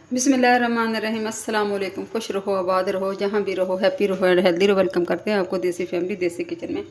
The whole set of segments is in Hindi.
बिस्मिल्लाहिर्रहमानिर्रहीम। अस्सलाम वालेकुम। खुश रहो, आबाद रहो, जहाँ भी रहो, हैप्पी रहो एंड हेल्दी रहो। वेलकम करते हैं आपको देसी फैमिली देसी किचन में।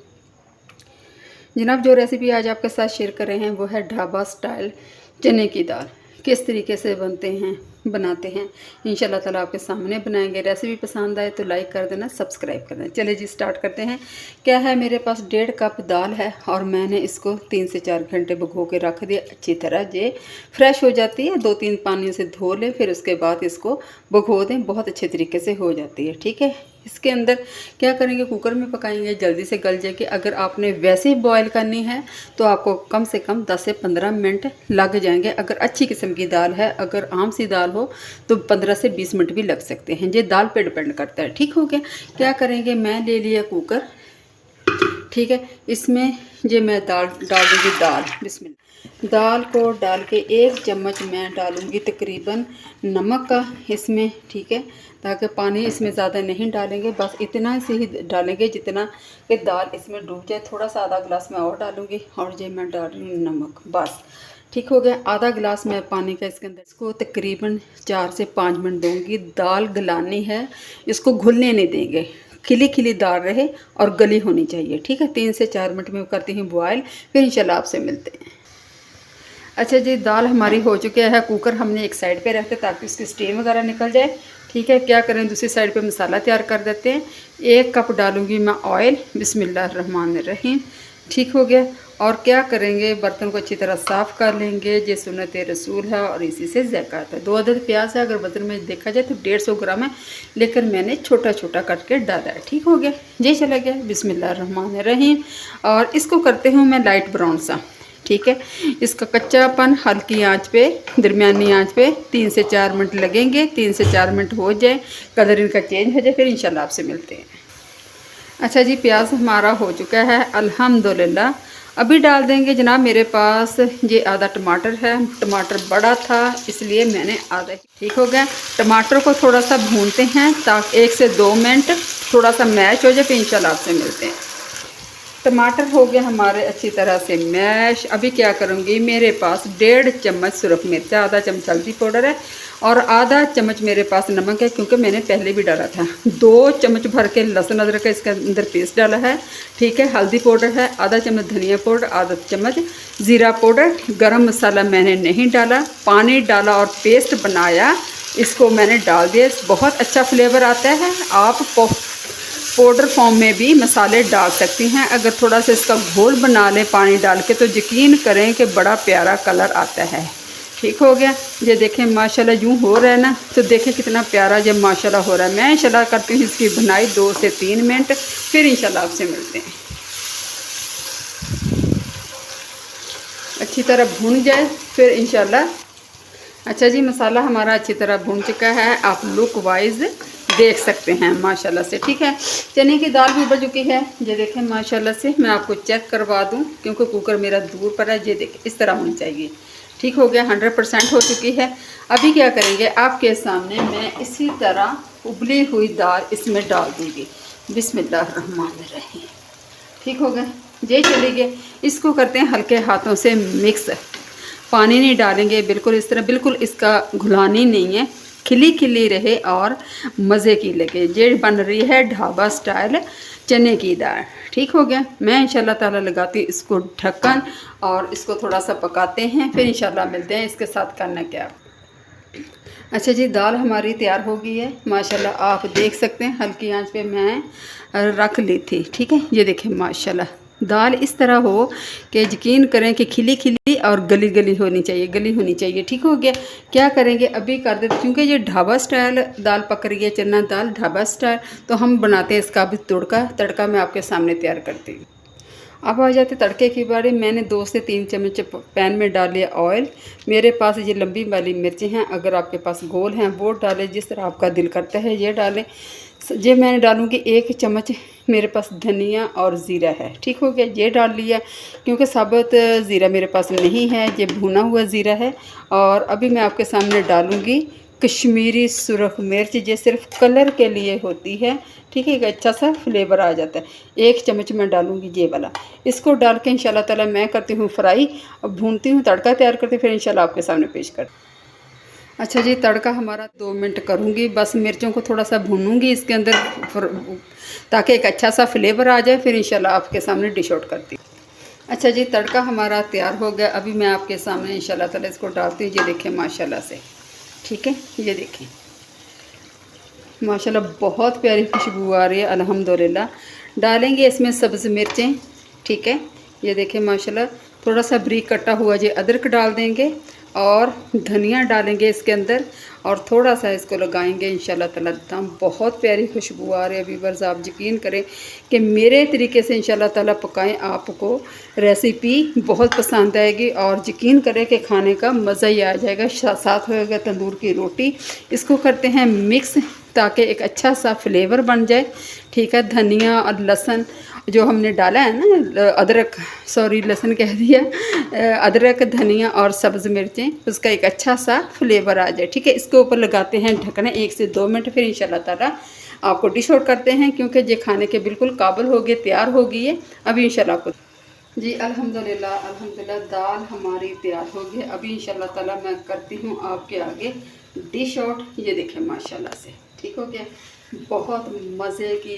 जनाब, जो रेसिपी आज आपके साथ शेयर कर रहे हैं वो है ढाबा स्टाइल चने की दाल। किस तरीके से बनाते हैं इंशाल्लाह ताला आपके सामने बनाएंगे। रेसिपी पसंद आए तो लाइक कर देना, सब्सक्राइब कर देना। चलिए जी, स्टार्ट करते हैं। क्या है, मेरे पास 1.5 कप दाल है और मैंने इसको 3 से 4 घंटे भिगो के रख दिया। अच्छी तरह ये फ्रेश हो जाती है। 2-3 पानी से धो लें, फिर उसके बाद इसको भिगो दें। बहुत अच्छे तरीके से हो जाती है। ठीक है, इसके अंदर क्या करेंगे, कुकर में पकाएंगे, जल्दी से गल जाएगी। अगर आपने वैसे ही बॉयल करनी है तो आपको कम से कम 10 से 15 मिनट लग जाएंगे। अगर अच्छी किस्म की दाल है, अगर आम सी दाल हो तो 15 से 20 मिनट भी लग सकते हैं। ये दाल पे डिपेंड करता है। ठीक हो गया। क्या करेंगे, मैं ले लिया कुकर। ठीक है, इसमें ये मैं दाल डाल दूँगी। बिस्मिल्लाह। दाल को डाल के 1 चम्मच मैं डालूँगी तकरीबन नमक का इसमें। ठीक है, ताकि पानी इसमें ज़्यादा नहीं डालेंगे, बस इतना से ही डालेंगे जितना कि दाल इसमें डूब जाए। थोड़ा सा आधा गिलास मैं और डालूँगी और ये मैं डाल रही हूँ नमक, बस। ठीक हो गया। आधा गिलास मैं पानी का इसके अंदर, इसको तकरीबन 4 से 5 मिनट दूँगी। दाल गलानी है, इसको घुलने नहीं देंगे। खिली खिली दाल रहे और गली होनी चाहिए। ठीक है, 3 से 4 मिनट में करती हूँ बॉयल, फिर इंशाल्लाह आपसे मिलते हैं। अच्छा जी, दाल हमारी हो चुकी है। कुकर हमने एक साइड पे रखते ताकि उसकी स्टीम वगैरह निकल जाए। ठीक है, क्या करें, दूसरी साइड पे मसाला तैयार कर देते हैं। 1 कप डालूंगी मैं ऑयल। बिस्मिल्लाहिर्रहमानिर्रहीम। ठीक हो गया। और क्या करेंगे, बर्तन को अच्छी तरह साफ़ कर लेंगे। ये सुन्नत रसूल है और इसी से ज़ैका आता है। 2 अदद प्याज है, अगर वजन में देखा जाए तो 150 ग्राम है, लेकिन मैंने छोटा छोटा करके डाला है। ठीक हो गया, ये चला गया। बिस्मिल्लाहिर्रहमानिर्रहीम। और इसको करते हूँ मैं लाइट ब्राउन सा। ठीक है, इसका कच्चापन हल्की आंच पे, दरमियानी आंच पे 3 से 4 मिनट लगेंगे। 3 से 4 मिनट हो जाए, कलर इनका चेंज हो जाए, फिर इंशाल्लाह आपसे मिलते हैं। अच्छा जी, प्याज हमारा हो चुका है अल्हम्दुलिल्लाह। अभी डाल देंगे जनाब, मेरे पास ये आधा टमाटर है। टमाटर बड़ा था इसलिए मैंने आधा। ठीक हो गया। टमाटर को थोड़ा सा भूनते हैं ताकि 1 से 2 मिनट थोड़ा सा मैश हो जाए, फिर इंशाल्लाह आपसे मिलते हैं। टमाटर हो गए हमारे अच्छी तरह से मैश। अभी क्या करूँगी, मेरे पास 1.5 चम्मच सुरख मिर्च, आधा चम्मच हल्दी पाउडर है और आधा चम्मच मेरे पास नमक है, क्योंकि मैंने पहले भी डाला था। 2 चम्मच भर के लहसुन अदरक का इसके अंदर पेस्ट डाला है। ठीक है, हल्दी पाउडर है, आधा चम्मच धनिया पाउडर, आधा चम्मच ज़ीरा पाउडर। गरम मसाला मैंने नहीं डाला, पानी डाला और पेस्ट बनाया, इसको मैंने डाल दिया। बहुत अच्छा फ्लेवर आता है। आप पाउडर फॉर्म में भी मसाले डाल सकती हैं। अगर थोड़ा सा इसका घोल बना लें पानी डाल के तो यकीन करें कि बड़ा प्यारा कलर आता है। ठीक हो गया। ये देखें माशाल्लाह यूँ हो रहा है ना, तो देखें कितना प्यारा जब माशाल्लाह हो रहा है। मैं इंशाल्लाह करती हूँ इसकी बनाई 2 से 3 मिनट, फिर इंशाल्लाह आपसे मिलते हैं। अच्छी तरह भून जाए फिर इंशाल्लाह। अच्छा जी, मसाला हमारा अच्छी तरह भून चुका है, आप लुक वाइज देख सकते हैं माशाल्लाह से। ठीक है, चने की दाल भी उबल चुकी है। ये देखें माशाल्लाह से। मैं आपको चेक करवा दूं क्योंकि कुकर मेरा दूर पर है। ये देखें इस तरह होनी चाहिए। ठीक हो गया, 100% हो चुकी है। अभी क्या करेंगे, आपके सामने मैं इसी तरह उबली हुई दाल इसमें डाल दूँगी। बिस्मिल्लाहिर्रहमानिर्रहीम। ठीक हो गया, ये चली गए। इसको करते हैं हल्के हाथों से मिक्स। पानी नहीं डालेंगे, बिल्कुल इस तरह, बिल्कुल इसका घुलानी नहीं है, खिली खिली रहे और मज़े की लगे। ये बन रही है ढाबा स्टाइल चने की दाल। ठीक हो गया। मैं इंशाल्लाह ताला लगाती हूँ इसको ढक्कन और इसको थोड़ा सा पकाते हैं, फिर इंशाल्लाह मिलते हैं इसके साथ करना क्या। अच्छा जी, दाल हमारी तैयार हो गई है माशाल्लाह। आप देख सकते हैं हल्की आंच पे मैं रख ली थी। ठीक है, ये देखें माशाल्लाह दाल इस तरह हो कि यकीन करें कि खिली खिली और गली गली होनी चाहिए, गली होनी चाहिए। ठीक हो गया। क्या करेंगे, अभी कर देते, क्योंकि ये ढाबा स्टाइल दाल पक रही है, चना दाल ढाबा स्टाइल, तो हम बनाते हैं इसका भी तड़का मैं आपके सामने तैयार करती हूँ। अब आ जाते तड़के की बारी। मैंने 2 से 3 चम्मच पैन में डाल लिया ऑयल। मेरे पास ये लंबी वाली मिर्चें हैं, अगर आपके पास गोल हैं वो डालें, जिस तरह आपका दिल करता है ये डालें। ये मैंने डालूँगी 1 चम्मच, मेरे पास धनिया और ज़ीरा है। ठीक हो गया, ये डाल लिया, क्योंकि साबुत ज़ीरा मेरे पास नहीं है, ये भुना हुआ ज़ीरा है। और अभी मैं आपके सामने डालूँगी कश्मीरी सुरख मिर्च, ये सिर्फ कलर के लिए होती है। ठीक है, एक अच्छा सा फ्लेवर आ जाता है। 1 चम्मच मैं डालूँगी ये वाला। इसको डाल के इंशाल्लाह ताला मैं करती हूँ फ्राई, अब भूनती हूँ, तड़का तैयार करती हूँ, फिर इंशाल्लाह आपके सामने पेश करती हूँ। अच्छा जी, तड़का हमारा 2 मिनट करूँगी, बस मिर्चों को थोड़ा सा भूनूंगी इसके अंदर ताकि एक अच्छा सा फ्लेवर आ जाए, फिर इंशाल्लाह आपके सामने डिश आउट करती हूँ। अच्छा जी, तड़का हमारा तैयार हो गया। अभी मैं आपके सामने इंशाल्लाह ताला इसको डालती हूँ। ये देखें माशाल्लाह से, ठीक है, ये देखें माशाल्लाह बहुत प्यारी खुशबू आ रही है अल्हम्दुलिल्लाह। डालेंगे इसमें सब्ज़ मिर्चें, ठीक है, ये देखें माशाल्लाह। थोड़ा सा बारीक कटा हुआ ये अदरक डाल देंगे और धनिया डालेंगे इसके अंदर और थोड़ा सा इसको लगाएंगे इंशाल्लाह ताला दम। बहुत प्यारी खुशबू आ रही है व्यूअर्स, आप यकीन करें कि मेरे तरीके से इंशाल्लाह ताला पकाएं, आपको रेसिपी बहुत पसंद आएगी और यकीन करें कि खाने का मज़ा ही आ जाएगा। साथ होगा तंदूर की रोटी। इसको करते हैं मिक्स ताकि एक अच्छा सा फ्लेवर बन जाए, ठीक है। धनिया और लहसुन जो हमने डाला है ना, अदरक, सॉरी लहसुन कह दिया, अदरक, धनिया और सब्ज़ मिर्चें, उसका एक अच्छा सा फ्लेवर आ जाए, ठीक है। इसके ऊपर लगाते हैं ढकना 1 से 2 मिनट, फिर इंशाल्लाह ताला आपको डिश आउट करते हैं क्योंकि ये खाने के बिल्कुल काबिल हो गए, तैयार हो गई है। अभी इंशाल्लाह आपको जी अल्हम्दुलिल्लाह अल्हम्दुलिल्लाह दाल हमारी तैयार हो गई। अभी इंशाल्लाह ताला मैं करती हूँ आपके आगे डिश आउट। ये देखें माशाल्लाह से ठीक हो गया। बहुत मज़े की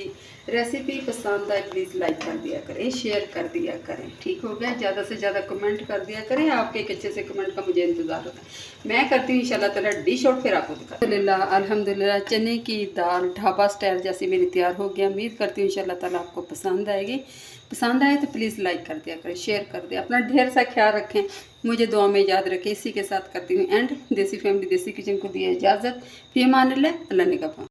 रेसिपी पसंद आए प्लीज़ लाइक कर दिया करें, शेयर कर दिया करें, ठीक हो गया। ज़्यादा से ज़्यादा कमेंट कर दिया करें, आपके एक अच्छे से कमेंट का मुझे इंतज़ार होता है। मैं करती हूँ इंशाल्लाह ताला डिश आउट, फिर आपको दिखा। अल्हम्दुलिल्लाह चने की दाल ढाबा स्टाइल जैसी मेरी तैयार हो गया। उम्मीद करती हूँ इंशाल्लाह ताला आपको पसंद आएगी। पसंद आए तो प्लीज़ लाइक कर दिया करें, शेयर कर दिया, अपना ढेर सा ख्याल रखें, मुझे दुआ में याद रखें। इसी के साथ करती हूँ एंड। देसी फैमिली देसी किचन को दिए इजाज़त। फी अमान अल्लाह, अल्लाह निगहबान।